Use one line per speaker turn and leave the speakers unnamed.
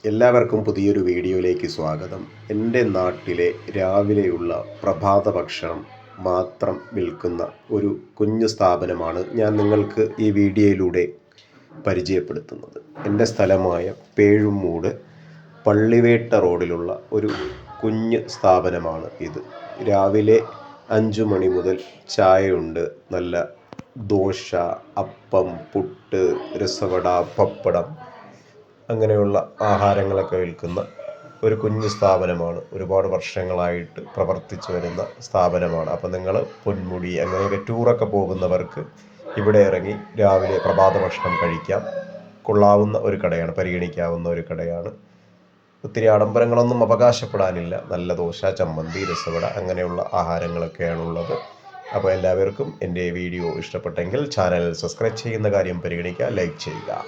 എല്ലാവർക്കും പുതിയൊരു വീഡിയോയിലേക്ക് സ്വാഗതം. എൻ്റെ നാട്ടിലെ രാവിലെയുള്ള പ്രഭാത ഭക്ഷണം മാത്രം വിൽക്കുന്ന ഒരു കുഞ്ഞു സ്ഥാപനമാണ് ഞാൻ നിങ്ങൾക്ക് ഈ വീഡിയോയിലൂടെ പരിചയപ്പെടുത്തുന്നത്. എൻ്റെ സ്ഥലമായ പേഴുമൂട് പള്ളിവേട്ട റോഡിലുള്ള ഒരു കുഞ്ഞ് സ്ഥാപനമാണ് ഇത്. രാവിലെ 5 മണി മുതൽ ചായയുണ്ട്, നല്ല ദോശ, അപ്പം, പുട്ട്, രസവട, പപ്പടം അങ്ങനെയുള്ള ആഹാരങ്ങളൊക്കെ വിൽക്കുന്ന ഒരു കുഞ്ഞു സ്ഥാപനമാണ്. ഒരുപാട് വർഷങ്ങളായിട്ട് പ്രവർത്തിച്ചു വരുന്ന സ്ഥാപനമാണ്. അപ്പോൾ നിങ്ങൾ പൊന്മുടി അങ്ങനെയൊക്കെ ടൂറൊക്കെ പോകുന്നവർക്ക് ഇവിടെ ഇറങ്ങി രാവിലെ പ്രഭാത ഭക്ഷണം കഴിക്കാം. കൊള്ളാവുന്ന ഒരു കടയാണ്, പരിഗണിക്കാവുന്ന ഒരു കടയാണ്. ഒത്തിരി ആഡംബരങ്ങളൊന്നും അവകാശപ്പെടാനില്ല. നല്ല ദോശ, ചമ്മന്തി, രസവട അങ്ങനെയുള്ള ആഹാരങ്ങളൊക്കെയാണുള്ളത്. അപ്പോൾ എല്ലാവർക്കും എൻ്റെ വീഡിയോ ഇഷ്ടപ്പെട്ടെങ്കിൽ ചാനൽ സബ്സ്ക്രൈബ് ചെയ്യുന്ന കാര്യം പരിഗണിക്കുക, ലൈക്ക് ചെയ്യുക.